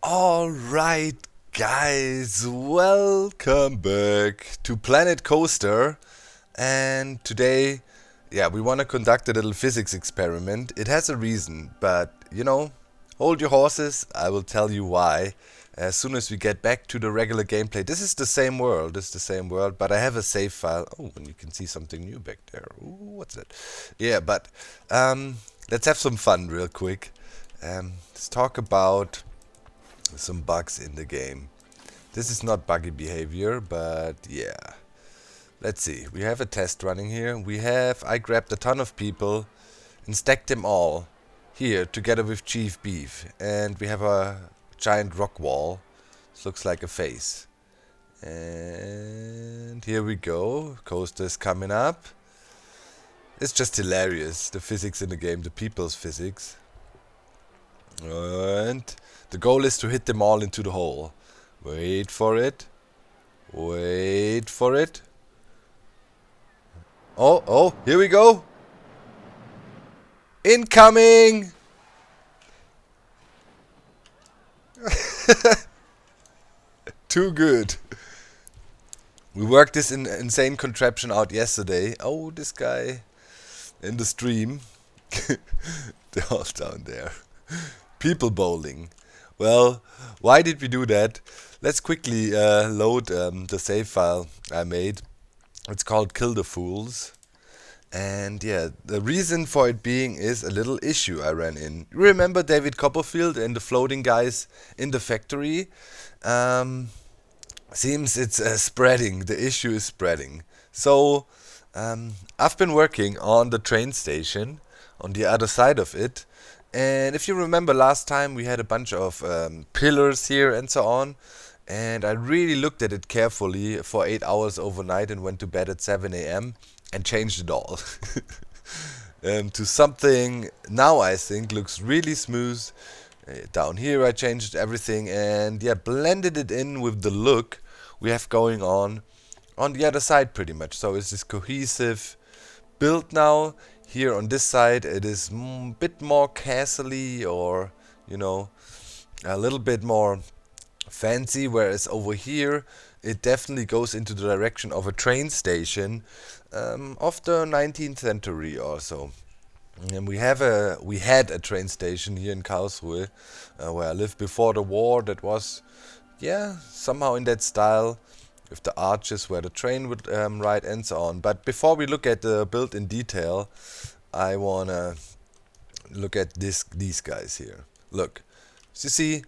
Alright, guys, welcome back to Planet Coaster. And today, we want to conduct a little physics experiment. It has a reason, but hold your horses. I will tell you why as soon as we get back to the regular gameplay. This is the same world, but I have a save file. Oh, and you can see something new back there. Ooh, what's that? Yeah, but let's have some fun real quick. Let's talk about some bugs in the game. This is not buggy behavior, but yeah. Let's see. We have a test running here. I grabbed a ton of people and stacked them all here together with Chief Beef. And we have a giant rock wall. This looks like a face. And here we go. Coaster is coming up. It's just hilarious. The physics in the game, the people's physics. And the goal is to hit them all into the hole. Wait for it. Wait for it. Oh, here we go. Incoming! Too good. We worked this insane contraption out yesterday. Oh, this guy in the stream. They're all down there. People bowling. Well, why did we do that? Let's quickly load the save file I made. It's called Kill the Fools. And yeah, the reason for it being is a little issue I ran in. Remember David Copperfield and the floating guys in the factory? Seems it's spreading. The issue is spreading. So I've been working on the train station on the other side of it. And if you remember last time we had a bunch of pillars here and so on. And I really looked at it carefully for 8 hours overnight and went to bed at 7 a.m. and changed it all. To something now I think looks really smooth. Down here I changed everything and blended it in with the look we have going on the other side pretty much. So it's this cohesive build now. Here on this side it is a bit more castle-y or a little bit more fancy, whereas over here it definitely goes into the direction of a train station of the 19th century or so. And we had a train station here in Karlsruhe where I lived before the war that was somehow in that style with the arches where the train would ride and so on. But before we look at the build in detail, I wanna look at these guys here. Look, so you see,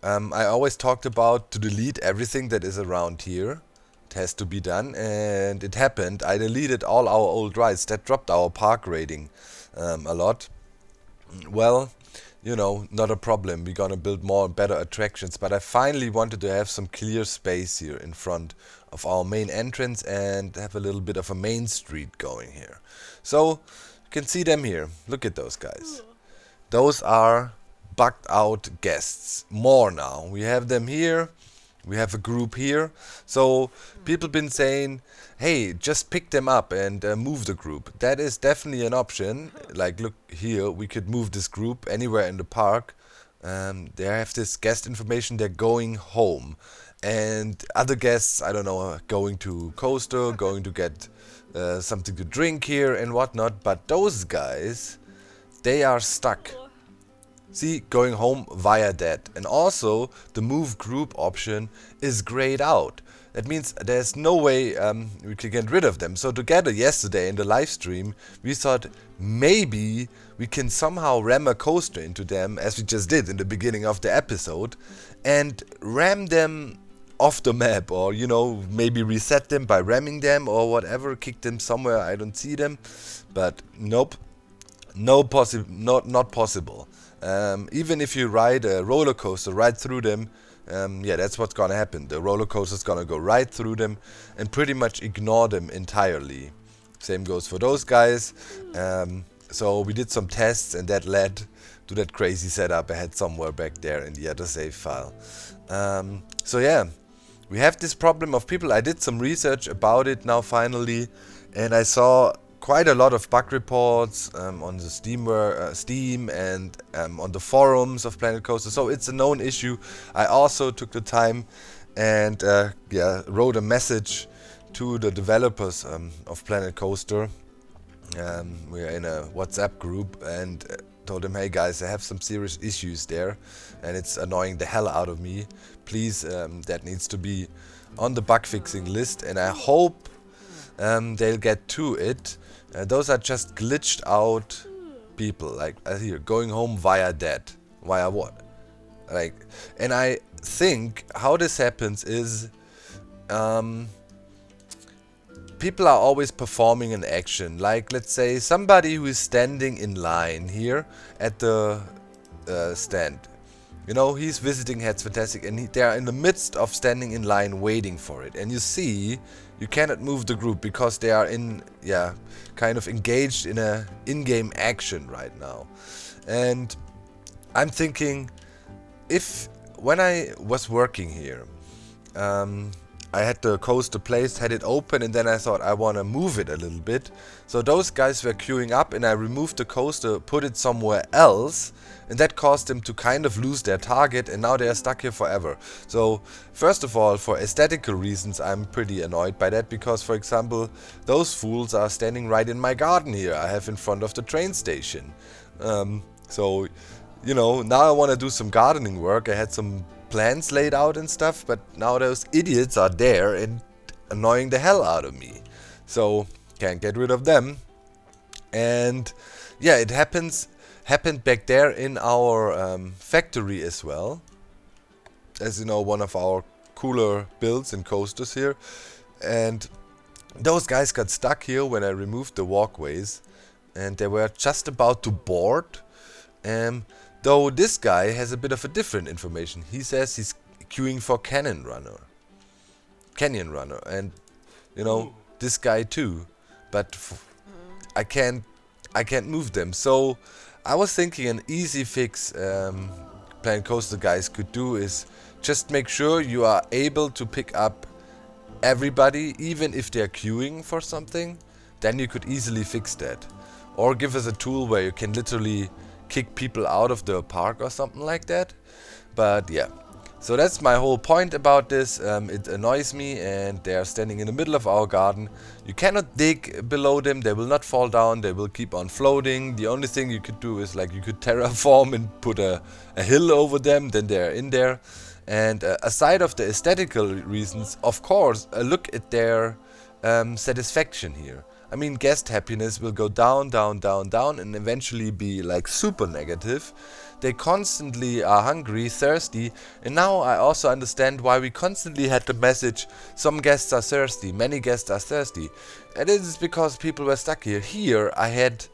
I always talked about to delete everything that is around here. It has to be done, and it happened. I deleted all our old rides. That dropped our park rating a lot. Well, not a problem. We're gonna build more and better attractions, but I finally wanted to have some clear space here in front of our main entrance and have a little bit of a main street going here. So you can see them here. Look at those guys. Those are bugged out guests. More now. We have them here. We have a group here. So people been saying, hey, just pick them up and move the group. That is definitely an option. Like, look here, we could move this group anywhere in the park. They have this guest information, they're going home. And other guests, I don't know, are going to Coaster, going to get something to drink here and whatnot. But those guys, they are stuck. See, going home via that. And also, the move group option is grayed out. That means there's no way we can get rid of them. So together yesterday in the live stream, we thought maybe we can somehow ram a coaster into them, as we just did in the beginning of the episode, and ram them off the map, or maybe reset them by ramming them or whatever, kick them somewhere I don't see them. But nope, not possible. Even if you ride a roller coaster right through them, that's what's gonna happen. The roller coaster's gonna go right through them and pretty much ignore them entirely. Same goes for those guys. So we did some tests and that led to that crazy setup I had somewhere back there in the other save file. We have this problem of people. I did some research about it now finally, and I saw quite a lot of bug reports on the Steam and on the forums of Planet Coaster, so it's a known issue. I also took the time and wrote a message to the developers of Planet Coaster. We're in a WhatsApp group and told them, hey guys, I have some serious issues there and it's annoying the hell out of me. Please, that needs to be on the bug fixing list, and I hope they'll get to it. Those are just glitched out people, like here, going home via that. Via what? Like, and I think how this happens is people are always performing an action. Like, let's say somebody who is standing in line here at the stand. You know, he's visiting Heads Fantastic and they are in the midst of standing in line waiting for it. And you see, you cannot move the group because they are kind of engaged in a in-game action right now. And I'm thinking, when I was working here, I had the coaster placed, had it open, and then I thought I want to move it a little bit. So those guys were queuing up and I removed the coaster, put it somewhere else, and that caused them to kind of lose their target, and now they are stuck here forever. So first of all, for aesthetical reasons, I'm pretty annoyed by that, because for example, those fools are standing right in my garden here I have in front of the train station. So, you know, now I want to do some gardening work. I had some plants laid out and stuff, but now those idiots are there and annoying the hell out of me. So can't get rid of them. And yeah, it happened back there in our factory as well. As you know, one of our cooler builds and coasters here. And those guys got stuck here when I removed the walkways, and they were just about to board. Though this guy has a bit of a different information. He says he's queuing for Canyon Runner, and you know, this guy too. But I can't move them. So I was thinking an easy fix Planet Coaster guys could do is just make sure you are able to pick up everybody, even if they're queuing for something. Then you could easily fix that, or give us a tool where you can literally kick people out of the park or something like that. But yeah, so that's my whole point about this. It annoys me, and they are standing in the middle of our garden. You cannot dig below them, they will not fall down, they will keep on floating. The only thing you could do is, like, you could terraform and put a hill over them, then they're in there. And aside of the aesthetical reasons, of course, look at their satisfaction here. I mean, guest happiness will go down, down, down, down, and eventually be like super negative. They constantly are hungry, thirsty, and now I also understand why we constantly had the message, some guests are thirsty, many guests are thirsty. And it is because people were stuck here. Here I had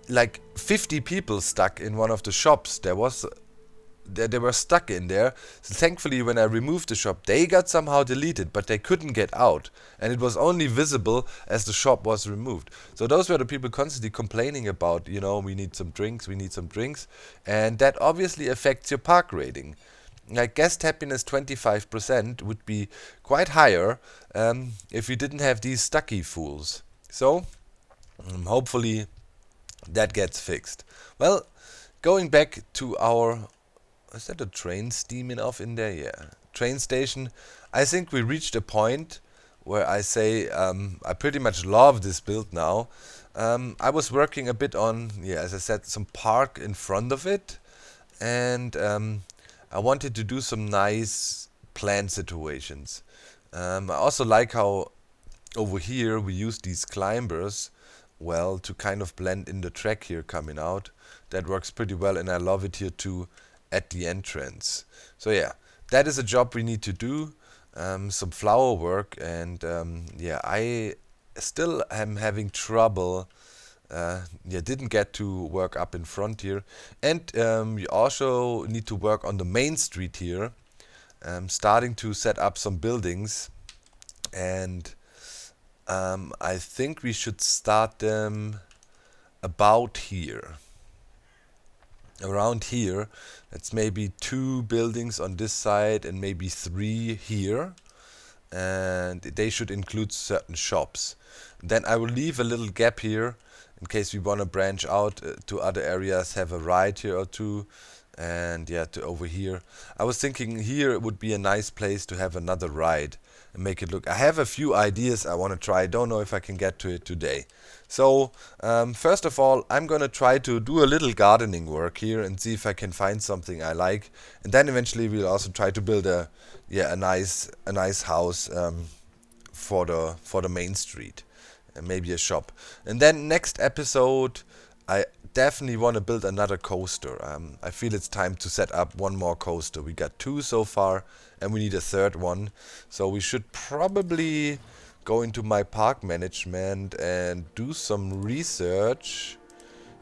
like 50 people stuck in one of the shops. They were stuck in there. So thankfully, when I removed the shop, they got somehow deleted, but they couldn't get out, and it was only visible as the shop was removed. So those were the people constantly complaining about, you know, we need some drinks, and that obviously affects your park rating. Like, guest happiness 25% would be quite higher if we didn't have these stucky fools. So hopefully that gets fixed. Well, going back to our... Is that a train steaming off in there? Yeah. Train station. I think we reached a point where I say I pretty much love this build now. I was working a bit on, as I said, some park in front of it. And I wanted to do some nice plant situations. I also like how over here we use these climbers well to kind of blend in the track here coming out. That works pretty well, and I love it here too at the entrance. So yeah, that is a job we need to do, some flower work, and I still am having trouble. Didn't get to work up in front here, and you also need to work on the main street here, starting to set up some buildings, and I think we should start them about here. Around here, that's maybe 2 buildings on this side and maybe 3 here. and they should include certain shops. Then I will leave a little gap here in case we want to branch out to other areas, have a ride here or two, and yeah, to over here. I was thinking here would be a nice place to have another ride and make it look. I have a few ideas I want to try. I don't know if I can get to it today. So first of all, I'm gonna try to do a little gardening work here and see if I can find something I like, and then eventually we'll also try to build a nice house for the main street and maybe a shop. And then next episode, I definitely want to build another coaster. I feel it's time to set up one more coaster. We got 2 so far, and we need a third one. So we should probably go into my park management and do some research.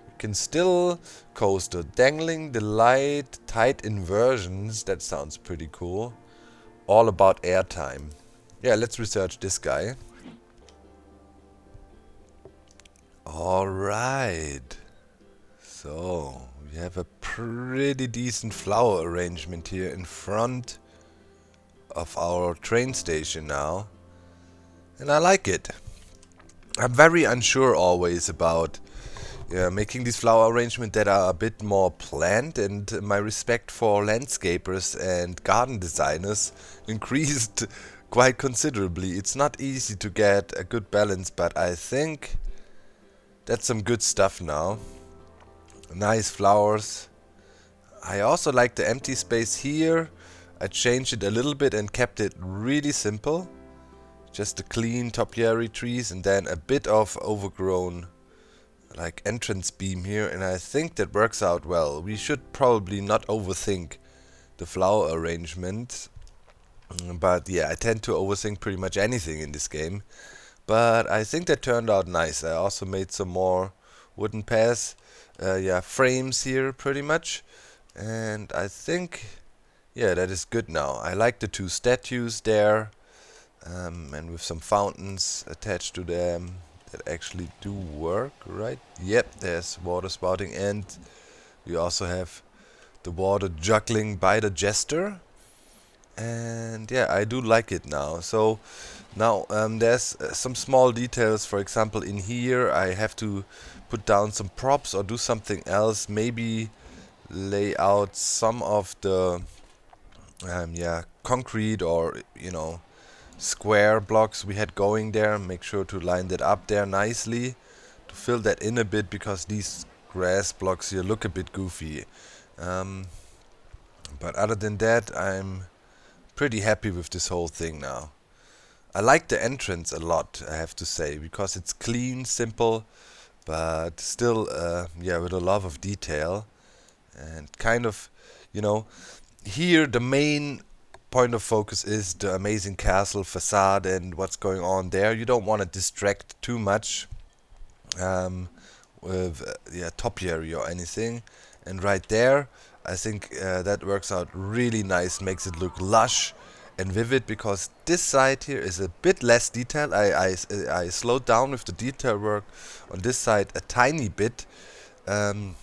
We can still coaster dangling the light tight inversions. That sounds pretty cool. All about airtime. Yeah, let's research this guy. Alright. So, we have a pretty decent flower arrangement here in front of our train station now. And I like it. I'm very unsure always about making these flower arrangements that are a bit more planned, and my respect for landscapers and garden designers increased quite considerably. It's not easy to get a good balance, but I think that's some good stuff now. Nice flowers. I also like the empty space here. I changed it a little bit and kept it really simple. Just a clean topiary trees and then a bit of overgrown like entrance beam here, and I think that works out well. We should probably not overthink the flower arrangement, but yeah, I tend to overthink pretty much anything in this game. But I think that turned out nice. I also made some more wooden paths, frames here pretty much, and I think yeah, that is good now. I like the 2 statues there. And with some fountains attached to them that actually do work, right? Yep, there's water spouting, and we also have the water juggling by the jester. And yeah, I do like it now. So now there's some small details. For example, in here I have to put down some props or do something else. Maybe lay out some of the concrete or square blocks we had going there. Make sure to line that up there nicely to fill that in a bit, because these grass blocks here look a bit goofy. But other than that, I'm pretty happy with this whole thing now. I like the entrance a lot, I have to say, because it's clean, simple, but still with a lot of detail, and kind of here the main point of focus is the amazing castle facade and what's going on there. You don't want to distract too much with topiary or anything. And right there, I think that works out really nice, makes it look lush and vivid, because this side here is a bit less detailed. I slowed down with the detail work on this side a tiny bit, and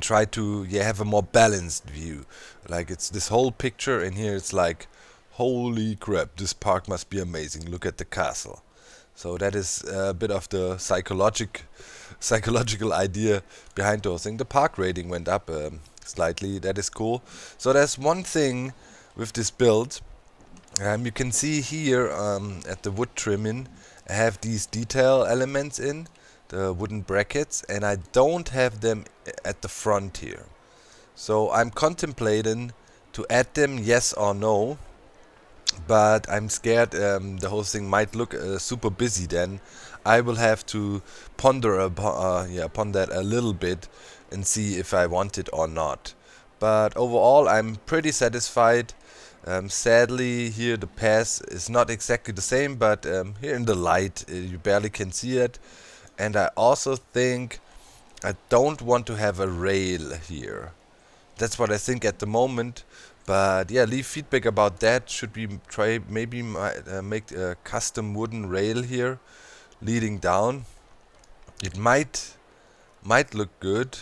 try to have a more balanced view. Like, it's this whole picture, and here it's like, holy crap, this park must be amazing, look at the castle. So that is a bit of the psychological idea behind the whole thing. The park rating went up slightly, that is cool. So there's one thing with this build. You can see here at the wood trimming, I have these detail elements in the wooden brackets, and I don't have them at the front here. So I'm contemplating to add them, yes or no, but I'm scared the whole thing might look super busy then. I will have to ponder upon that a little bit and see if I want it or not. But overall, I'm pretty satisfied. Sadly, here the path is not exactly the same, but here in the light you barely can see it. And I also think I don't want to have a rail here. That's what I think at the moment. But yeah, leave feedback about that. Should we try maybe make a custom wooden rail here leading down? It might look good.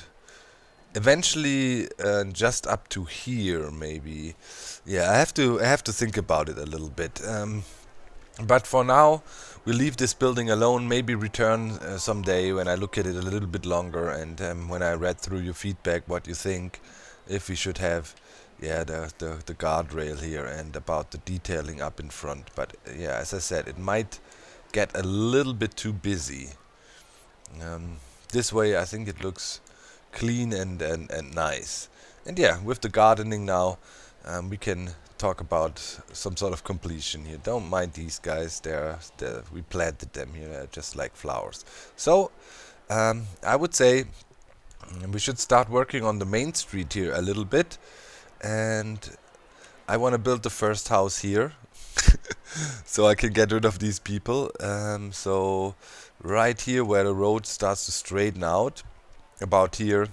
Eventually, just up to here maybe. Yeah, I have to think about it a little bit. But for now, we leave this building alone. Maybe return someday when I look at it a little bit longer, and when I read through your feedback, what you think, if we should have, yeah, the guardrail here and about the detailing up in front. But yeah, as I said, it might get a little bit too busy. Um, this way, I think it looks clean and nice. And yeah, with the gardening now, we can talk about some sort of completion here. Don't mind these guys; we planted them here, just like flowers. So I would say we should start working on the main street here a little bit, and I want to build the first house here, so I can get rid of these people. So right here, where the road starts to straighten out, about here,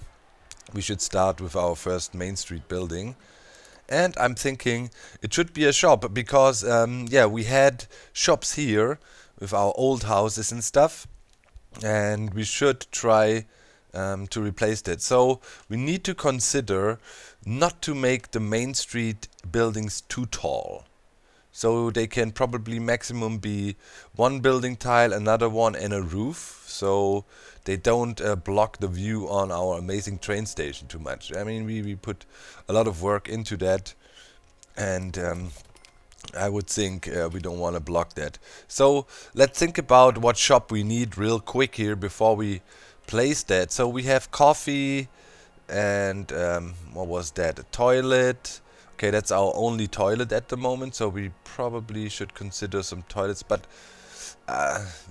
we should start with our first main street building. And I'm thinking it should be a shop because, yeah, we had shops here with our old houses and stuff, and we should try to replace that. So we need to consider not to make the main street buildings too tall. So they can probably maximum be one building tile, another one, and a roof. So they don't block the view on our amazing train station too much. I mean, we put a lot of work into that, and I would think we don't want to block that. So let's think about what shop we need real quick here before we place that. So we have coffee and what was that? A toilet. Okay, that's our only toilet at the moment, so we probably should consider some toilets. But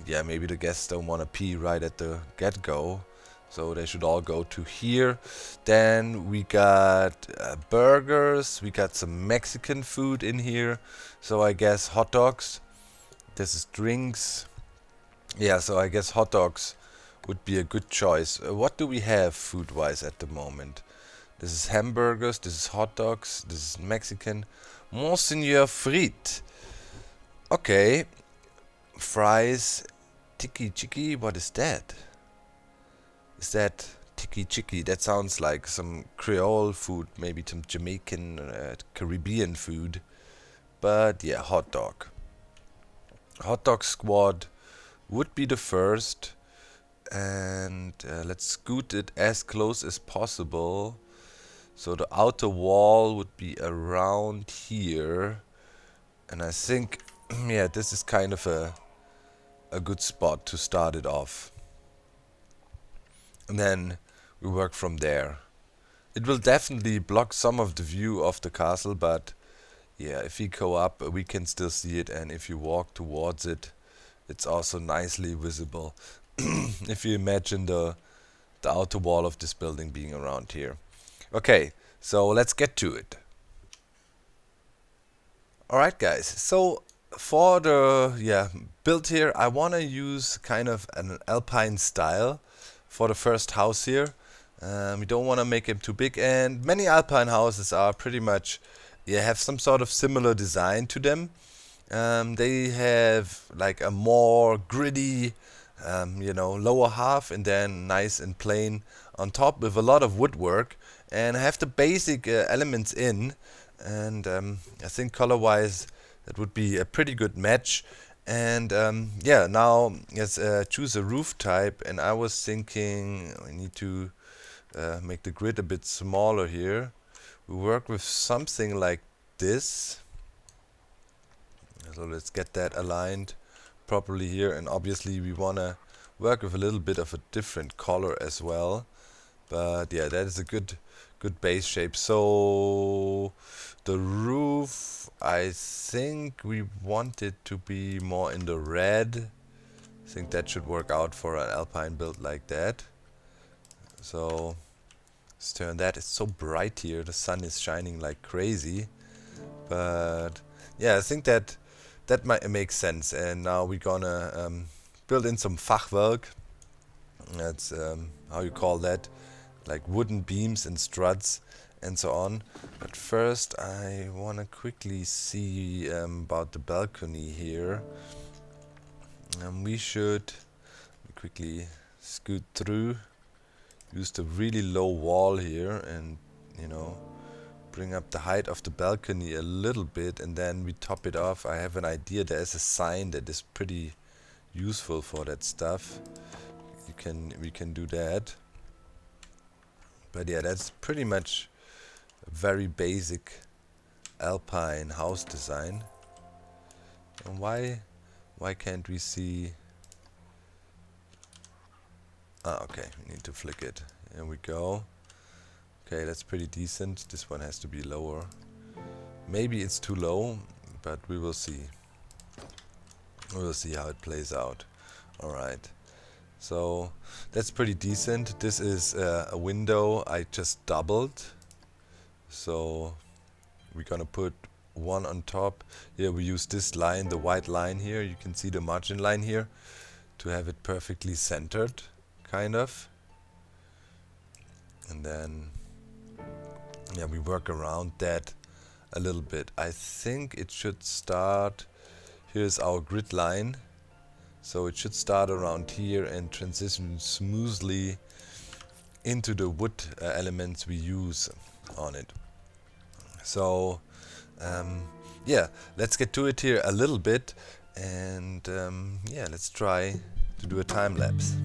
yeah, maybe the guests don't want to pee right at the get-go, so they should all go to here. Then we got burgers, we got some Mexican food in here, so I guess hot dogs. This is drinks. Yeah, so I guess hot dogs would be a good choice. What do we have food-wise at the moment? This is hamburgers, this is hot dogs, this is Mexican. Monseigneur Frit. Okay. Fries. Tiki Chiki, what is that? Is that Tiki Chiki? That sounds like some Creole food, maybe some Jamaican, Caribbean food. But yeah, hot dog. Hot dog squad would be the first. And let's scoot it as close as possible. So the outer wall would be around here. And I think, yeah, this is kind of a good spot to start it off. And then we work from there. It will definitely block some of the view of the castle, but yeah, if we go up, we can still see it, and if you walk towards it, it's also nicely visible. If you imagine the outer wall of this building being around here. Okay, so let's get to it. Alright guys, so for the build here, I want to use kind of an Alpine style for the first house here. We don't want to make it too big, and many Alpine houses are pretty much, have some sort of similar design to them. They have like a more gritty, lower half, and then nice and plain on top with a lot of woodwork, and have the basic elements in. And I think color-wise, that would be a pretty good match. And yeah, now let's choose a roof type. And I was thinking I need to make the grid a bit smaller here. We work with something like this. So let's get that aligned properly here. And obviously we want to work with a little bit of a different color as well. But yeah, that is a good base shape. So the roof, I think we want it to be more in the red. I think that should work out for an Alpine build like that. So let's turn that. It's so bright here. The sun is shining like crazy. But yeah, I think that might make sense. And now we're gonna build in some Fachwerk. That's how you call that, like wooden beams and struts and so on. But first I want to quickly see about the balcony here. We should quickly scoot through, use the really low wall here, and bring up the height of the balcony a little bit, and then we top it off. I have an idea. There is a sign that is pretty useful for that stuff. We can do that. But yeah, that's pretty much a very basic Alpine house design. And why can't we see? Okay, we need to flick it. Here we go. Okay, that's pretty decent. This one has to be lower. Maybe it's too low, but we will see. We will see how it plays out. Alright. So that's pretty decent. This is a window I just doubled. So we're gonna put one on top. Here we use this line, the white line here. You can see the margin line here to have it perfectly centered, kind of. And then yeah, we work around that a little bit. I think it should start, here's our grid line, so it should start around here and transition smoothly into the wood elements we use on it. So yeah, let's get to it here a little bit, and yeah, let's try to do a time lapse.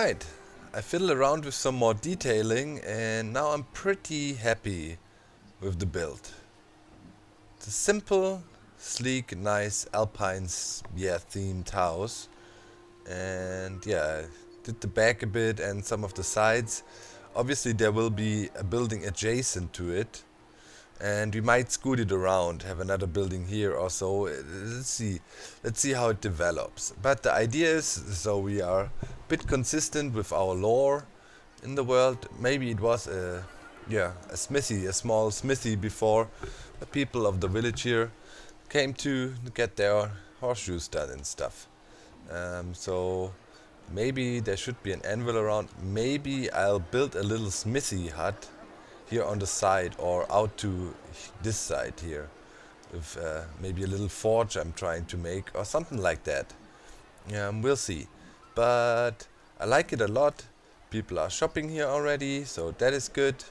Alright, I fiddled around with some more detailing and now I'm pretty happy with the build. It's a simple, sleek, nice Alpine themed house. And yeah, I did the back a bit and some of the sides. Obviously there will be a building adjacent to it. And we might scoot it around, have another building here or so. Let's see how it develops. But the idea is, so we are a bit consistent with our lore in the world. Maybe it was a smithy, a small smithy before the people of the village here came to get their horseshoes done and stuff. So maybe there should be an anvil around. Maybe I'll build a little smithy hut here on the side or out to this side here with maybe a little forge I'm trying to make or something like that. We'll see. But I like it a lot. People are shopping here already, so that is good.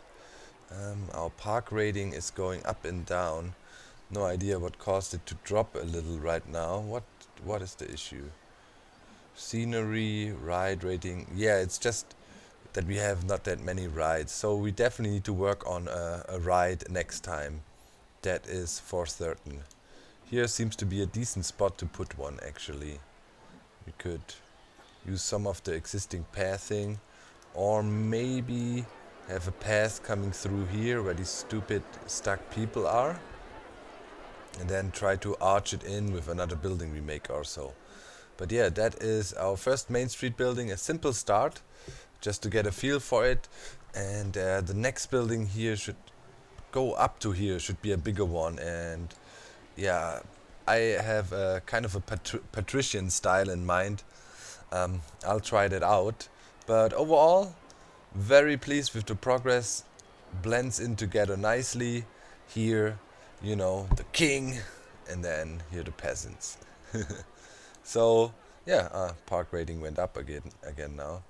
Our park rating is going up and down. No idea what caused it to drop a little right now. What is the issue? Scenery, ride rating. Yeah, it's just that we have not that many rides. So we definitely need to work on a ride next time. That is for certain. Here seems to be a decent spot to put one actually. We could use some of the existing pathing or maybe have a path coming through here where these stupid stuck people are and then try to arch it in with another building we make or so. But yeah, that is our first Main Street building, a simple start just to get a feel for it, and the next building here should go up to here, should be a bigger one. And yeah, I have a kind of a patrician style in mind. I'll try that out, but overall very pleased with the progress. Blends in together nicely. Here, you know, the king, and then here the peasants. So yeah, park rating went up again now.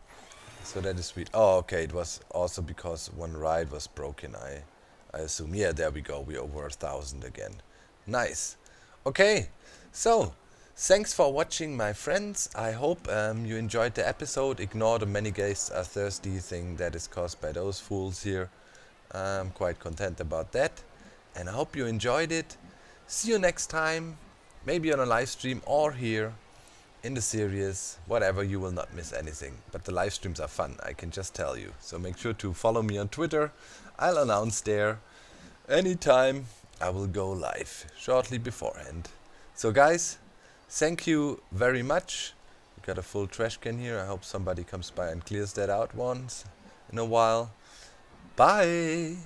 So that is sweet. Oh, okay, it was also because one ride was broken, I assume. Yeah, there we go. We're over 1,000 again. Nice. Okay, so thanks for watching, my friends. I hope you enjoyed the episode. Ignore the many guests are thirsty thing that is caused by those fools here. I'm quite content about that. And I hope you enjoyed it. See you next time. Maybe on a live stream or here in the series, whatever, you will not miss anything. But the live streams are fun, I can just tell you. So make sure to follow me on Twitter. I'll announce there anytime I will go live, shortly beforehand. So guys, thank you very much. We got a full trash can here. I hope somebody comes by and clears that out once in a while. Bye!